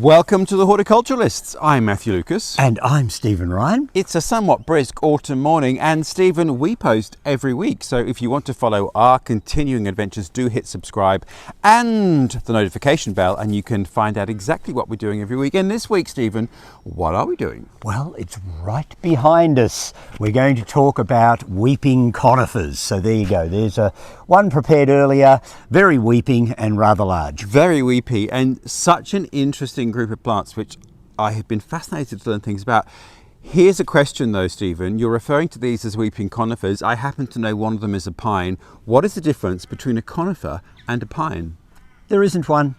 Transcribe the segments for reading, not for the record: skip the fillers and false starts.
Welcome to the Horti-Culturalists. I'm Matthew Lucas. And I'm Stephen Ryan. It's a somewhat brisk autumn morning, and Stephen, we post every week. So if you want to follow our continuing adventures, do hit subscribe and the notification bell, and you can find out exactly what we're doing every week. And this week, Stephen, what are we doing? Well, it's right behind us. We're going to talk about weeping conifers. So there you go. There's one prepared earlier, very weeping and rather large. Very weepy, and such an interesting group of plants which I have been fascinated to learn things about. Here's a question though, Stephen. You're referring to these as weeping conifers. I happen to know one of them is a pine. What is the difference between a conifer and a pine? There isn't one.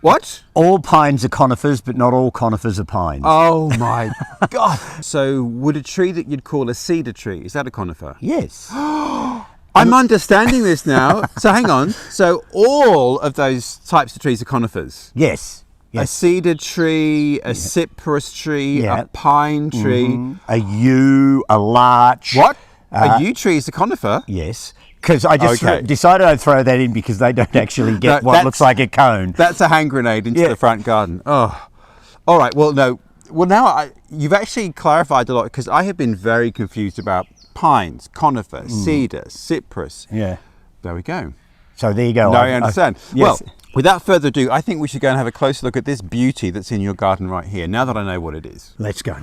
What? All pines are conifers, but not all conifers are pines. Oh my God. So would a tree that you'd call a cedar tree, is that a conifer? Yes. I'm understanding this now. So hang on. So all of those types of trees are conifers? Yes. A cedar tree, a cypress tree, a pine tree. A yew, a larch. What? A yew tree is a conifer? Yes. Because I just decided I'd throw that in because they don't actually get what looks like a cone. That's a hand grenade into the front garden. Oh, all right. Well, no. Well, now you've actually clarified a lot, because I have been very confused about pines, conifer, cedar, cypress. Yeah. There we go. So there you go. Now I understand. Yes. Well, without further ado, I think we should go and have a closer look at this beauty that's in your garden right here, now that I know what it is. Let's go.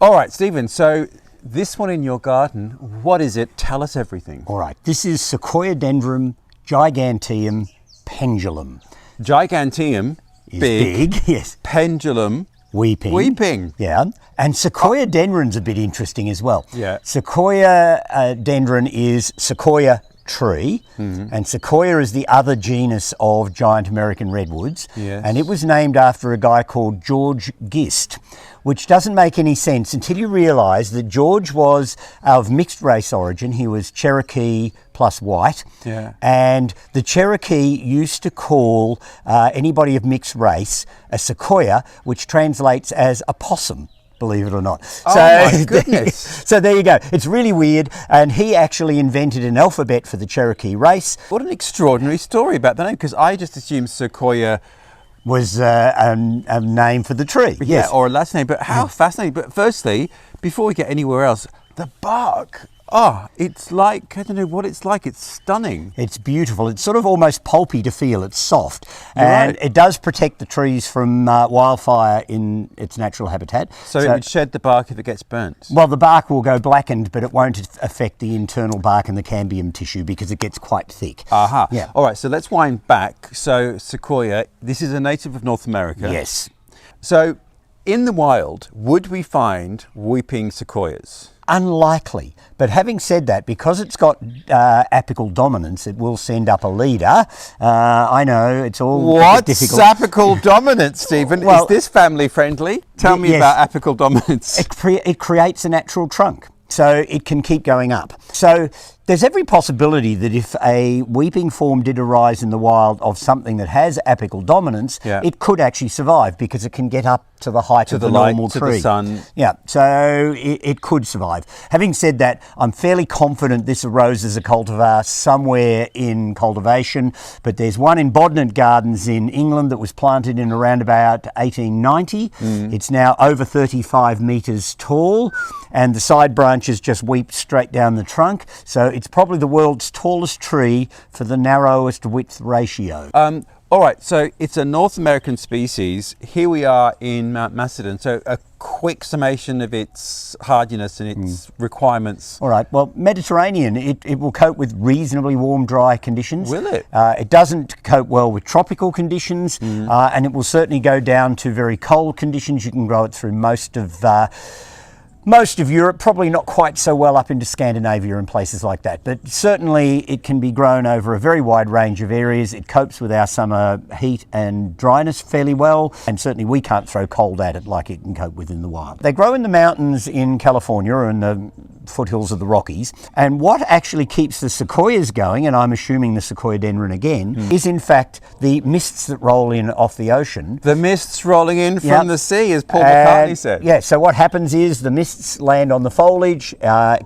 All right, Stephen. So this one in your garden, what is it? Tell us everything. All right. This is Sequoiadendron giganteum pendulum. Giganteum, Is big. Yes. Pendulum, Weeping. Yeah. And Sequoiadendron's a bit interesting as well. Yeah. Sequoiadendron is sequoia tree, and sequoia is the other genus of giant American redwoods. Yes. And it was named after a guy called George Gist, which doesn't make any sense until you realise that George was of mixed race origin. He was Cherokee plus white. Yeah. And the Cherokee used to call anybody of mixed race a sequoia, which translates as a possum, believe it or not. Oh my goodness. So there you go. It's really weird. And he actually invented an alphabet for the Cherokee race. What an extraordinary story about the name, because I just assumed sequoia Was a name for the tree. Yeah, Yes. or a last name. But how fascinating. But firstly, before we get anywhere else, the bark. Oh, it's like, I don't know what it's like. It's stunning. It's beautiful. It's sort of almost pulpy to feel. It's soft. You're and right. it does protect the trees from wildfire in its natural habitat. So it would shed the bark if it gets burnt. Well, the bark will go blackened, but it won't affect the internal bark and the cambium tissue because it gets quite thick. Aha. Yeah. All right, so let's wind back. So sequoia, this is a native of North America. Yes. So in the wild, would we find weeping sequoias? Unlikely. But having said that, because it's got apical dominance, it will send up a leader. I know it's all What's difficult. apical dominance, Stephen? Well, is this family friendly? Tell me yes. about apical dominance. It creates a natural trunk, so it can keep going up. So there's every possibility that if a weeping form did arise in the wild of something that has apical dominance, it could actually survive because it can get up to the height of the normal tree. To the sun. Yeah, so it could survive. Having said that, I'm fairly confident this arose as a cultivar somewhere in cultivation, but there's one in Bodnant Gardens in England that was planted in around about 1890. It's now over 35 metres tall, and the side branches just weep straight down the trunk. So it's probably the world's tallest tree for the narrowest width ratio. All right, so it's a North American species. Here we are in Mount Macedon. So a quick summation of its hardiness and its requirements. All right, well, Mediterranean, it will cope with reasonably warm, dry conditions. Will it? It doesn't cope well with tropical conditions, and it will certainly go down to very cold conditions. You can grow it through most of Europe, probably not quite so well up into Scandinavia and places like that, but certainly it can be grown over a very wide range of areas. It copes with our summer heat and dryness fairly well, and certainly we can't throw cold at it like it can cope with in the wild. They grow in the mountains in California and the foothills of the Rockies. And what actually keeps the sequoias going, and I'm assuming the Sequoiadendron again, is in fact the mists that roll in off the ocean. The mists rolling in from the sea, as Paul McCartney said. Yeah, so what happens is the mists land on the foliage,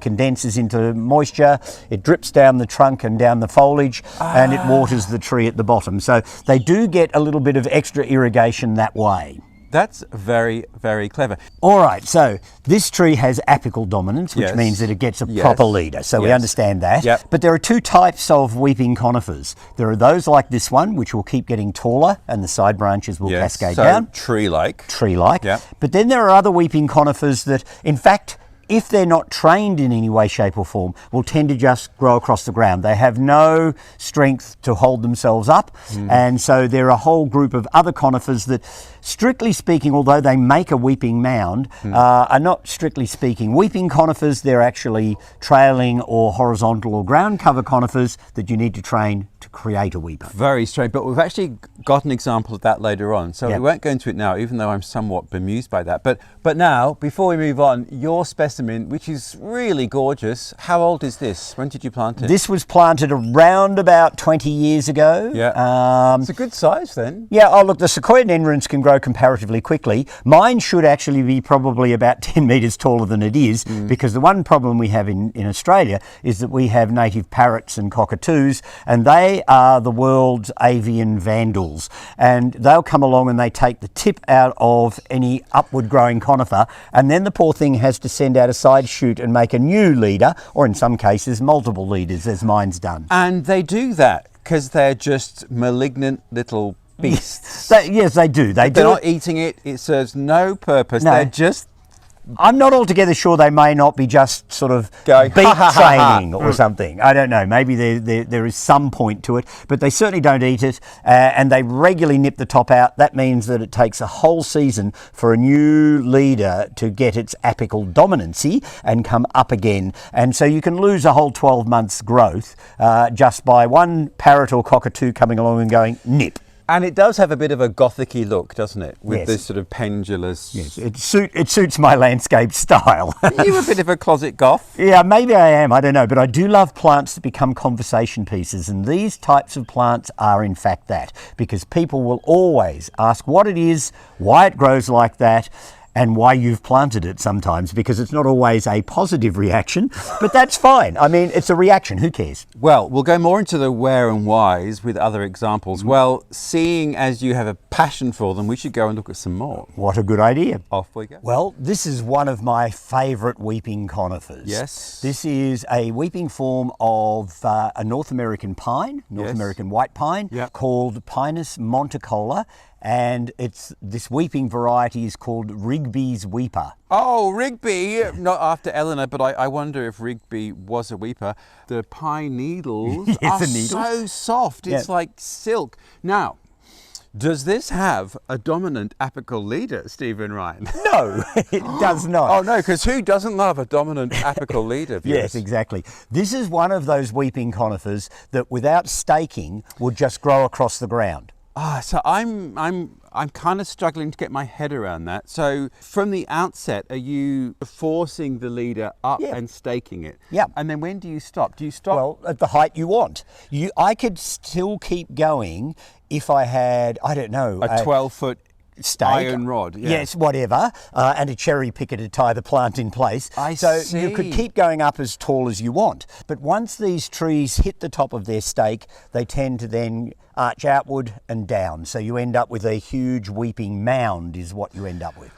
condenses into moisture, it drips down the trunk and down the foliage, and it waters the tree at the bottom. So they do get a little bit of extra irrigation that way. That's very, very clever. All right, so this tree has apical dominance, which means that it gets a proper leader. So we understand that. Yep. But there are two types of weeping conifers. There are those like this one, which will keep getting taller and the side branches will cascade down. Tree-like. Tree-like. Yep. But then there are other weeping conifers that, in fact, if they're not trained in any way, shape or form, will tend to just grow across the ground. They have no strength to hold themselves up. And so there are a whole group of other conifers that, strictly speaking, although they make a weeping mound, are not strictly speaking weeping conifers. They're actually trailing or horizontal or ground cover conifers that you need to train to create a weeper. Very strange, but we've actually got an example of that later on. So we won't go into it now, even though I'm somewhat bemused by that. But now, before we move on, your specimen, which is really gorgeous, how old is this? When did you plant it? This was planted around about 20 years ago. Yeah. It's a good size then. Yeah, oh look, the Sequoiadendrons can grow comparatively quickly. Mine should actually be probably about 10 metres taller than it is, because the one problem we have in Australia is that we have native parrots and cockatoos, and they are the world's avian vandals. And they'll come along and they take the tip out of any upward growing conifer, and then the poor thing has to send out a side shoot and make a new leader, or in some cases multiple leaders, as mine's done. And they do that because they're just malignant little beasts. Yes, they do. They're not eating it. It serves no purpose. No. They're just... I'm not altogether sure. They may not be just sort of Going, beat training or something. I don't know. Maybe there is some point to it, but they certainly don't eat it, and they regularly nip the top out. That means that it takes a whole season for a new leader to get its apical dominancy and come up again. And so you can lose a whole 12 months growth just by one parrot or cockatoo coming along and going nip. And it does have a bit of a gothic-y look, doesn't it? With Yes. this sort of pendulous... Yes, it suits my landscape style. Are you a bit of a closet goth? Yeah, maybe I am, I don't know, but I do love plants that become conversation pieces, and these types of plants are in fact that, because people will always ask what it is, why it grows like that, and why you've planted it sometimes, because it's not always a positive reaction, but that's fine. I mean, it's a reaction, who cares? Well, we'll go more into the where and whys with other examples. Well, seeing as you have a passion for them, we should go and look at some more. What a good idea. Off we go. Well, this is one of my favourite weeping conifers. Yes. This is a weeping form of a North American pine, North American white pine, called Pinus monticola. And this weeping variety is called Rigby's weeper. Oh, Rigby! Not after Eleanor, but I wonder if Rigby was a weeper. The pine needles are so soft. It's like silk. Now, does this have a dominant apical leader, Stephen Ryan? No, it does not. Oh no, because who doesn't love a dominant apical leader? Yes, exactly. This is one of those weeping conifers that without staking would just grow across the ground. So I'm kind of struggling to get my head around that. So from the outset, are you forcing the leader up and staking it? Yeah. And then when do you stop? Do you stop? Well, at the height you want. I could still keep going if I had, I don't know, a 12-foot stake, iron rod. Yeah. Yes, whatever, and a cherry picker to tie the plant in place. So you could keep going up as tall as you want. But once these trees hit the top of their stake, they tend to then arch outward and down. So you end up with a huge weeping mound is what you end up with.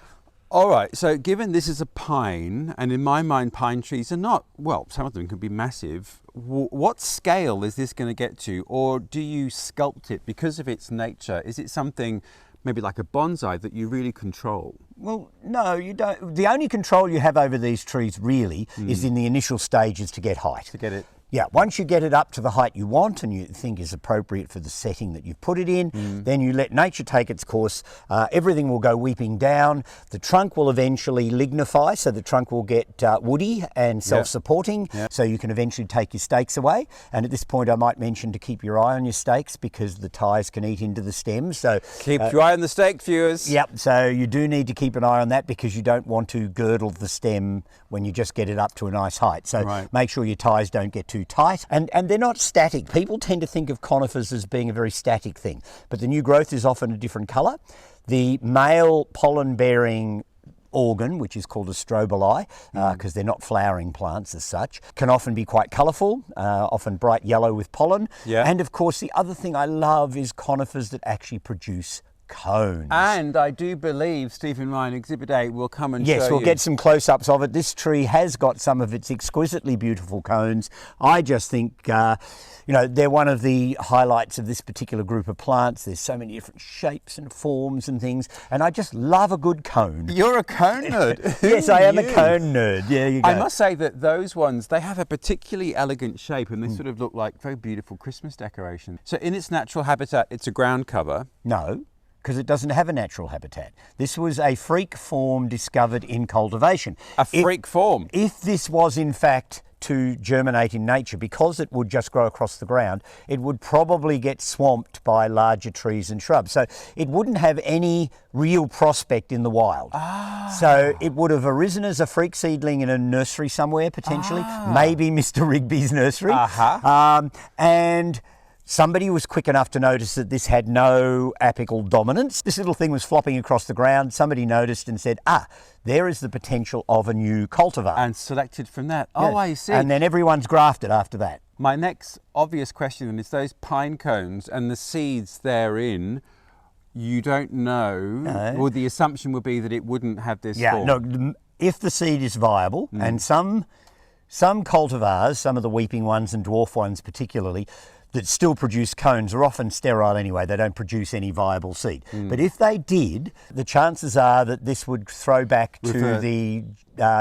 All right, so given this is a pine, and in my mind pine trees are not, well, some of them can be massive, what scale is this going to get to? Or do you sculpt it because of its nature? Is it something maybe like a bonsai that you really control? Well, no, you don't. The only control you have over these trees really is in the initial stages to get height. To get it Yeah, once you get it up to the height you want and you think is appropriate for the setting that you've put it in, then you let nature take its course. Everything will go weeping down. The trunk will eventually lignify, so the trunk will get woody and self-supporting, so you can eventually take your stakes away. And at this point I might mention to keep your eye on your stakes because the ties can eat into the stems. So Keep your eye on the stake, viewers. Yep, so you do need to keep an eye on that because you don't want to girdle the stem when you just get it up to a nice height. So make sure your ties don't get too tight. And they're not static. People tend to think of conifers as being a very static thing, but the new growth is often a different colour. The male pollen-bearing organ, which is called a strobili, because they're not flowering plants as such, can often be quite colourful, often bright yellow with pollen. And of course the other thing I love is conifers that actually produce cones. And I do believe Stephen Ryan Exhibit 8 will come and show you. Yes, we'll get some close-ups of it. This tree has got some of its exquisitely beautiful cones. I just think, you know, they're one of the highlights of this particular group of plants. There's so many different shapes and forms and things, and I just love a good cone. You're a cone nerd. Yes, I am a cone nerd. Yeah, you go. I must say that those ones, they have a particularly elegant shape and they sort of look like very beautiful Christmas decoration. So in its natural habitat, it's a ground cover. No, because it doesn't have a natural habitat. This was a freak form discovered in cultivation. A freak form? If this was in fact to germinate in nature, because it would just grow across the ground, it would probably get swamped by larger trees and shrubs. So it wouldn't have any real prospect in the wild. So it would have arisen as a freak seedling in a nursery somewhere, potentially, maybe Mr. Rigby's nursery. And somebody was quick enough to notice that this had no apical dominance. This little thing was flopping across the ground. Somebody noticed and said, there is the potential of a new cultivar. And selected from that. Oh, I see. And then everyone's grafted after that. My next obvious question then is those pine cones and the seeds therein, you don't know, or the assumption would be that it wouldn't have this form. No, if the seed is viable, and some cultivars, some of the weeping ones and dwarf ones particularly, that still produce cones are often sterile anyway. They don't produce any viable seed. But if they did, the chances are that this would throw back to the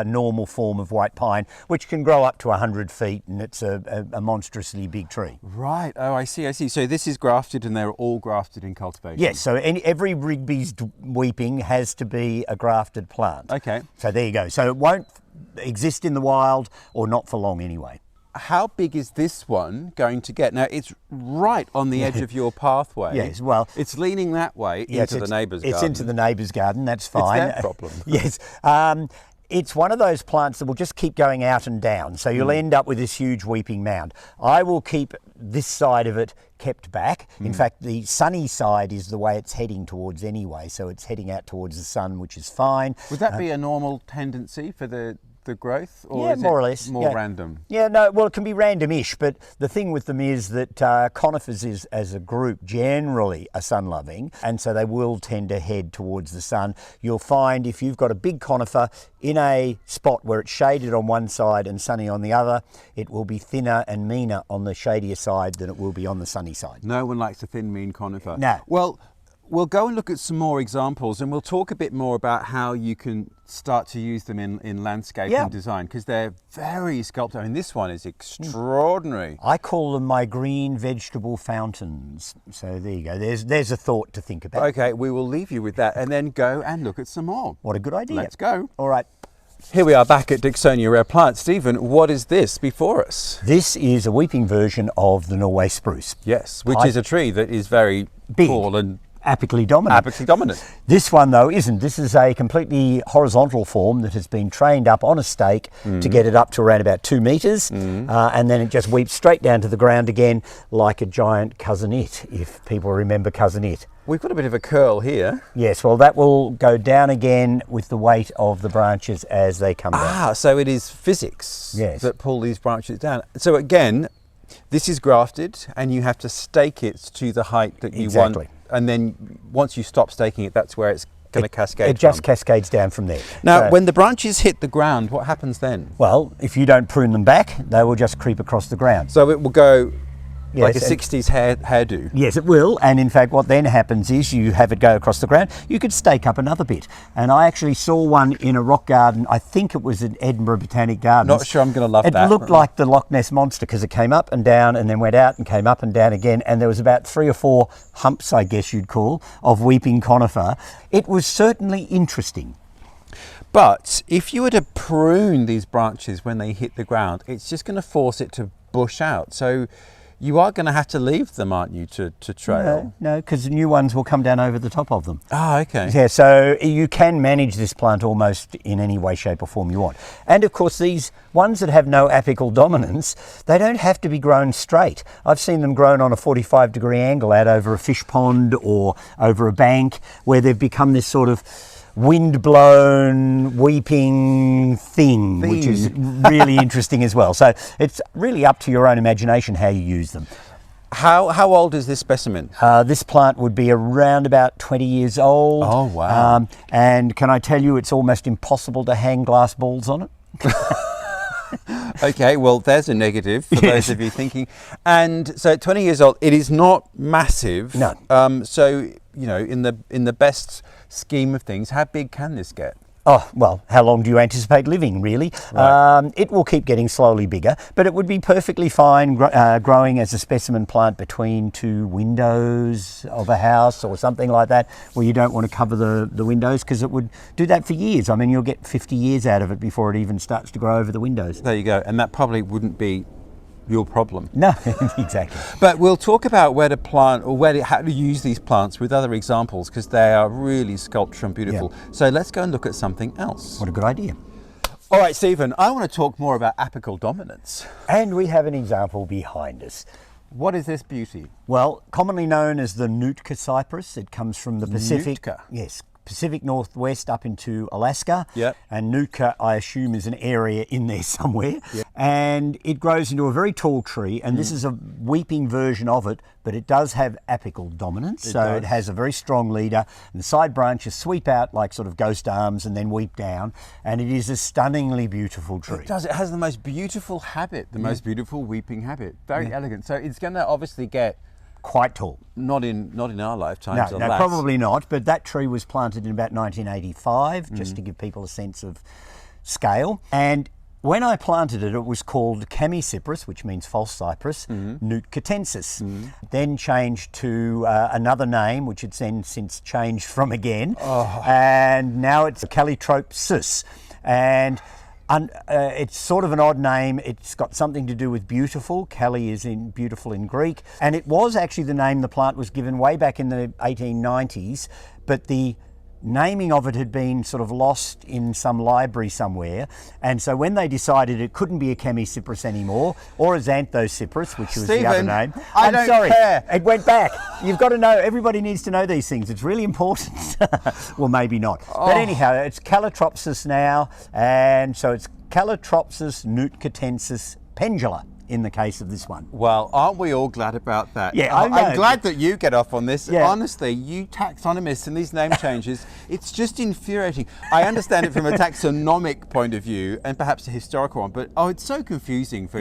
normal form of white pine, which can grow up to 100 feet, and it's a monstrously big tree. Right. Oh, I see. So this is grafted, and they're all grafted in cultivation? Yes. So every Rigby's weeping has to be a grafted plant. Okay. So there you go. So it won't exist in the wild, or not for long anyway. How big is this one going to get? Now, it's right on the edge of your pathway. Yes, well, it's leaning that way into the neighbour's garden. It's into the neighbour's garden, that's fine. It's their problem. Yes. It's one of those plants that will just keep going out and down, so you'll end up with this huge weeping mound. I will keep this side of it kept back. In fact, the sunny side is the way it's heading towards anyway, so it's heading out towards the sun, which is fine. Would that be a normal tendency for the growth, or is more it or less more random? Yeah, no, well, it can be random-ish, but the thing with them is that conifers is, as a group, generally are sun-loving, and so they will tend to head towards the sun. You'll find if you've got a big conifer in a spot where it's shaded on one side and sunny on the other, it will be thinner and meaner on the shadier side than it will be on the sunny side. No one likes a thin, mean conifer. No. Well, we'll go and look at some more examples, and we'll talk a bit more about how you can start to use them in landscape and design, because they're very sculpted. I mean, this one is extraordinary. I call them my green vegetable fountains. So there you go. There's a thought to think about. Okay, we will leave you with that and then go and look at some more. What a good idea. Let's go. All right. Here we are back at Dicksonia Rare Plants. Stephen, what is this before us? This is a weeping version of the Norway spruce. Yes, which is a tree that is very big, tall and apically dominant. Apically dominant. This one, though, isn't. This is a completely horizontal form that has been trained up on a stake to get it up to around about 2 metres, and then it just weeps straight down to the ground again like a giant cousin it, if people remember cousin it. We've got a bit of a curl here. Yes, well, that will go down again with the weight of the branches as they come down. So it is physics that pull these branches down. So again, this is grafted, and you have to stake it to the height that you want. And then once you stop staking it, that's where it's going to cascade. It just cascades down from there. Now, when the branches hit the ground, what happens then? Well, if you don't prune them back, they will just creep across the ground. So it will go Like a Yes, and- 60s hairdo. Yes, it will. And in fact, what then happens is you have it go across the ground. You could stake up another bit. And I actually saw one in a rock garden. I think it was at Edinburgh Botanic Gardens. Not sure I'm going to love it that. It looked like the Loch Ness Monster because it came up and down and then went out and came up and down again. And there was about 3 or 4 humps, I guess you'd call, of weeping conifer. It was certainly interesting. But if you were to prune these branches when they hit the ground, it's just going to force it to bush out. So you are going to have to leave them, aren't you, to trail? No, because new ones will come down over the top of them. Ah, okay. Yeah, so you can manage this plant almost in any way, shape or form you want. And of course, these ones that have no apical dominance, they don't have to be grown straight. I've seen them grown on a 45-degree angle out over a fish pond or over a bank where they've become this sort of wind-blown, weeping thing, which is really interesting as well. So it's really up to your own imagination how you use them. How old is this specimen? This plant would be around about 20 years old. Oh, wow. And can I tell you, it's almost impossible to hang glass balls on it. Okay, well, there's a negative for those of you thinking. And so at 20 years old, it is not massive. No. So, you know, in the best scheme of things, how big can this get? Oh, well, how long do you anticipate living, really? Right. It will keep getting slowly bigger, but it would be perfectly fine growing as a specimen plant between 2 windows of a house or something like that, where you don't want to cover the windows, because it would do that for years. I mean, you'll get 50 years out of it before it even starts to grow over the windows. There you go. And that probably wouldn't be your problem. No, exactly. But we'll talk about where to plant or how to use these plants with other examples, because they are really sculptural and beautiful. Yeah. So let's go and look at something else. What a good idea. All right, Stephen, I want to talk more about apical dominance. And we have an example behind us. What is this beauty? Well, commonly known as the Nootka cypress. It comes from the Pacific. Nootka. Yes, Pacific Northwest up into Alaska. Yep. And Nootka, I assume, is an area in there somewhere. Yep. And it grows into a very tall tree, and this is a weeping version of it, but it does have apical dominance. It has a very strong leader, and the side branches sweep out like sort of ghost arms and then weep down, and it is a stunningly beautiful tree. It does. It has the most beautiful habit, the most beautiful weeping habit. Very elegant. So it's going to obviously get Quite tall. not in our lifetimes. No, probably not. But that tree was planted in about 1985, just to give people a sense of scale. And when I planted it, it was called Chamaecyparis, which means false cypress, nootkatensis. Then changed to another name, which it's then since changed from again. And now it's Calotropsis. And it's sort of an odd name. It's got something to do with beautiful. Cali is in beautiful in Greek. And it was actually the name the plant was given way back in the 1890s, but the naming of it had been sort of lost in some library somewhere. And so when they decided it couldn't be a Chamaecyparis anymore, or a Xanthocyparis, which was the other name. I don't care. It went back. You've got to know, everybody needs to know these things. It's really important. Well, maybe not. But anyhow, it's Calotropsis now. And so it's Calotropsis nootkatensis pendula in the case of this one. Well, aren't we all glad about that? Yeah, I know. I'm glad that you get off on this. Yeah. Honestly, you taxonomists and these name changes, it's just infuriating. I understand it from a taxonomic point of view and perhaps a historical one, but it's so confusing for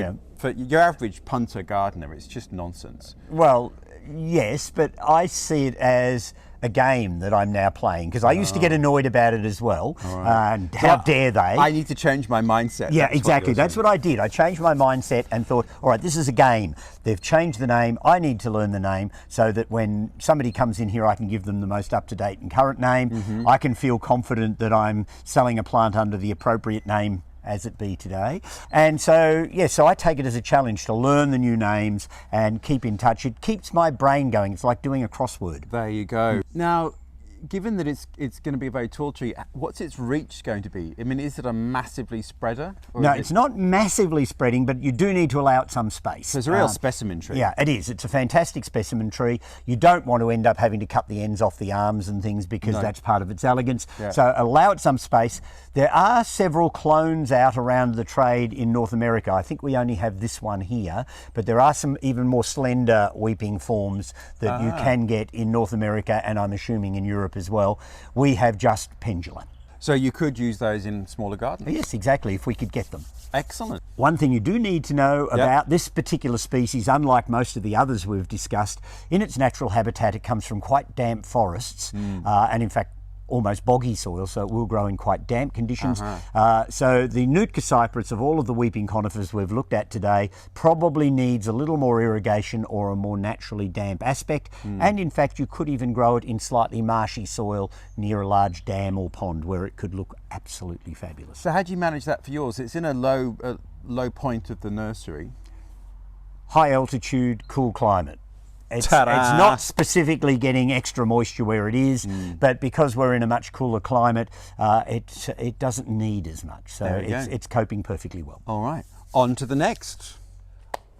your average punter gardener. It's just nonsense. Well, yes, but I see it as a game that I'm now playing, because I used to get annoyed about it as well. And how dare they? I need to change my mindset. Yeah, exactly. That's what I did. I changed my mindset and thought, all right, this is a game. They've changed the name. I need to learn the name so that when somebody comes in here, I can give them the most up-to-date and current name. I can feel confident that I'm selling a plant under the appropriate name as it be today. And so, so I take it as a challenge to learn the new names and keep in touch. It keeps my brain going. It's like doing a crossword. There you go. Now, given that it's going to be a very tall tree, what's its reach going to be? I mean, is it a massively spreader? No, it's not massively spreading, but you do need to allow it some space. So it's a real specimen tree. Yeah, it is. It's a fantastic specimen tree. You don't want to end up having to cut the ends off the arms and things, because that's part of its elegance. Yeah. So allow it some space. There are several clones out around the trade in North America. I think we only have this one here, but there are some even more slender weeping forms that you can get in North America, and I'm assuming in Europe as well. We have just Pendula. So you could use those in smaller gardens? Yes, exactly, if we could get them. Excellent. One thing you do need to know about this particular species, unlike most of the others we've discussed, in its natural habitat it comes from quite damp forests, and in fact almost boggy soil, so it will grow in quite damp conditions. So the Nootka cypress of all of the weeping conifers we've looked at today probably needs a little more irrigation or a more naturally damp aspect, and in fact you could even grow it in slightly marshy soil near a large dam or pond where it could look absolutely fabulous. So how do you manage that for yours? It's in a low point of the nursery. High altitude, cool climate. It's not specifically getting extra moisture where it is, but because we're in a much cooler climate, it doesn't need as much. So it's coping perfectly well. All right, on to the next.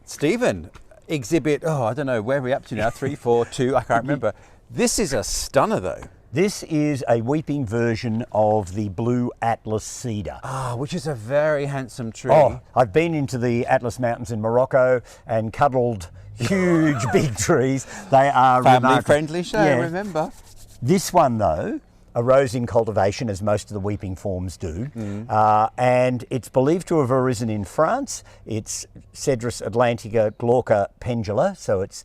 Stephen, exhibit, I don't know, where are we up to now? 3, 4, 2, I can't remember. This is a stunner though. This is a weeping version of the blue Atlas cedar. Which is a very handsome tree. I've been into the Atlas Mountains in Morocco and cuddled huge big trees. They are family friendly show, remember. This one though arose in cultivation, as most of the weeping forms do, and it's believed to have arisen in France. It's Cedrus atlantica Glauca Pendula, so it's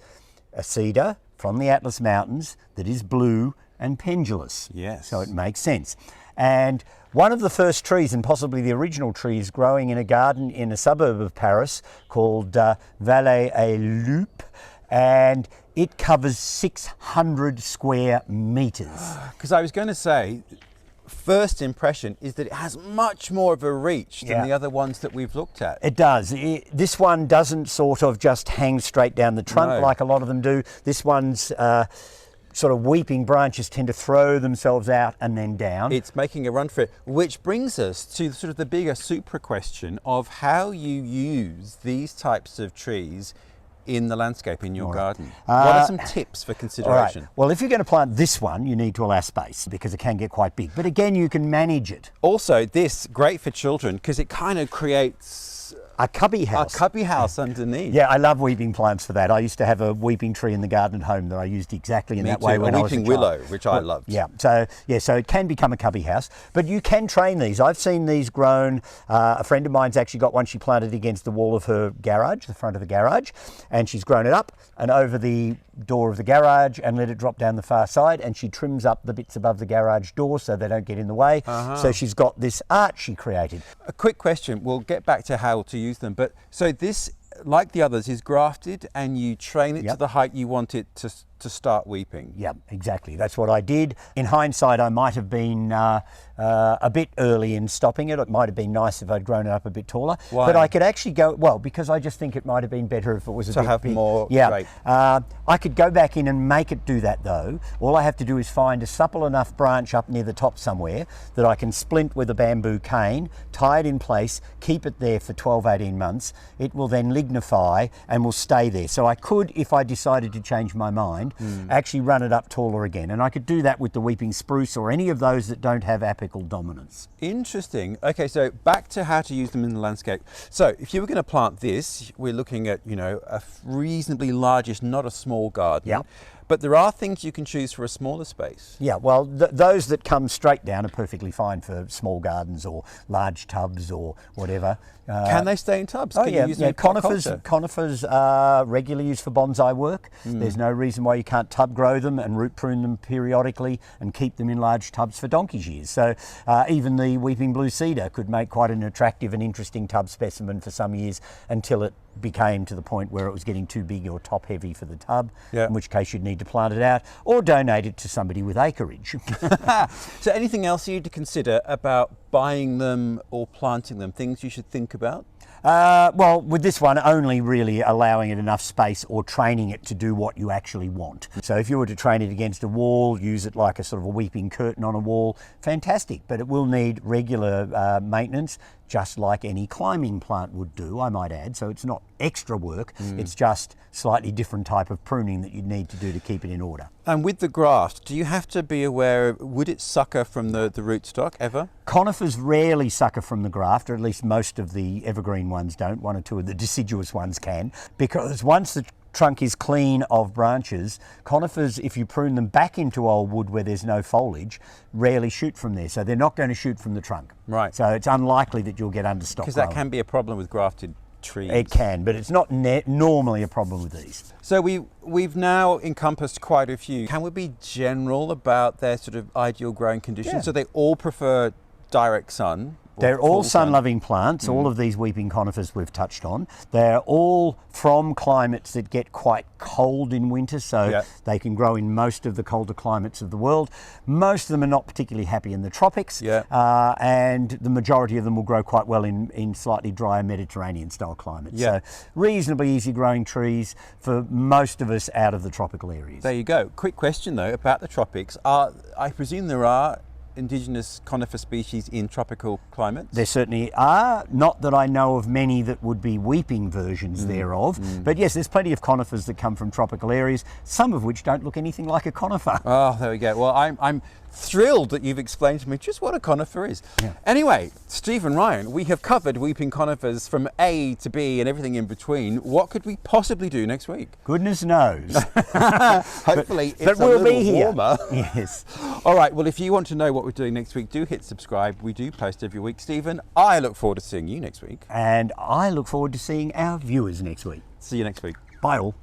a cedar from the Atlas Mountains that is blue and pendulous. Yes. So it makes sense. And one of the first trees, and possibly the original trees, growing in a garden in a suburb of Paris called Vallée-et-Loup, and it covers 600 square metres. Because I was going to say, first impression is that it has much more of a reach than the other ones that we've looked at. It does. This one doesn't sort of just hang straight down the trunk like a lot of them do. This one's sort of weeping branches tend to throw themselves out and then down. It's making a run for it, which brings us to sort of the bigger super question of how you use these types of trees in the landscape in your garden. What are some tips for consideration? Well, if you're going to plant this one, you need to allow space because it can get quite big. But again, you can manage it. Also, this, great for children because it kind of creates a cubby house. A cubby house underneath. Yeah, I love weeping plants for that. I used to have a weeping tree in the garden at home that I used exactly in that way when I was a child. A weeping willow, which I loved. Yeah, so it can become a cubby house, but you can train these. I've seen these grown. A friend of mine's actually got one she planted against the wall of her garage, the front of the garage, and she's grown it up and over the door of the garage and let it drop down the far side, and she trims up the bits above the garage door so they don't get in the way. So she's got this arch she created. A quick question, we'll get back to how to use them, but so this, like the others, is grafted and you train it to the height you want it to start weeping. Yeah, exactly. That's what I did. In hindsight, I might have been a bit early in stopping it. It might have been nice if I'd grown it up a bit taller. Why? But I could actually go, well, because I just think it might have been better if it was a bit have big. more Yeah. I could go back in and make it do that though. All I have to do is find a supple enough branch up near the top somewhere that I can splint with a bamboo cane, tie it in place, keep it there for 12, 18 months. It will then lignify and will stay there. So I could, if I decided to change my mind, actually run it up taller again. And I could do that with the weeping spruce or any of those that don't have apical dominance. Interesting. Okay, so back to how to use them in the landscape. So if you were going to plant this, we're looking at, a reasonably largish, not a small garden. Yeah. But there are things you can choose for a smaller space. Yeah, well, those that come straight down are perfectly fine for small gardens or large tubs or whatever. Can they stay in tubs? Oh, Can yeah, you use them in pot culture? Conifers are regularly used for bonsai work. There's no reason why you can't tub grow them and root prune them periodically and keep them in large tubs for donkey's years. So even the weeping blue cedar could make quite an attractive and interesting tub specimen for some years until it became to the point where it was getting too big or top heavy for the tub, in which case you'd need to plant it out or donate it to somebody with acreage. So anything else you need to consider about buying them or planting them, things you should think about? Well, with this one, only really allowing it enough space or training it to do what you actually want. So if you were to train it against a wall, use it like a sort of a weeping curtain on a wall, fantastic, but it will need regular maintenance, just like any climbing plant would do, I might add. So it's not extra work, it's just slightly different type of pruning that you'd need to do to keep it in order. And with the graft, do you have to be aware, would it sucker from the rootstock ever? Conifers rarely sucker from the graft, or at least most of the evergreen ones don't. One or two of the deciduous ones can, because once the trunk is clean of branches. Conifers, if you prune them back into old wood where there's no foliage, rarely shoot from there. So they're not going to shoot from the trunk. Right. So it's unlikely that you'll get understock Because that growing. can be a problem with grafted trees. It can, but it's not normally a problem with these. So we've now encompassed quite a few. Can we be general about their sort of ideal growing conditions? Yeah. So they all prefer direct sun? or They're all full sun? sun-loving plants, all of these weeping conifers we've touched on. They're all from climates that get quite cold in winter, so Yeah. they can grow in most of the colder climates of the world. Most of them are not particularly happy in the tropics, Yeah. and the majority of them will grow quite well in slightly drier Mediterranean-style climates. Yeah. So reasonably easy-growing trees for most of us out of the tropical areas. There you go. Quick question though about the tropics. I presume there are indigenous conifer species in tropical climates? There certainly are, not that I know of many that would be weeping versions thereof, but yes, there's plenty of conifers that come from tropical areas, some of which don't look anything like a conifer. Oh, there we go. Well, I'm thrilled that you've explained to me just what a conifer is. Yeah. Anyway, Stephen, Ryan, we have covered weeping conifers from A to B and everything in between. What could we possibly do next week? Goodness knows. Hopefully but it's a we'll little be here. warmer. Yes. All right, well, if you want to know what we're doing next week, do hit subscribe. We do post every week. Stephen, I look forward to seeing you next week. And I look forward to seeing our viewers next week. See you next week. Bye all.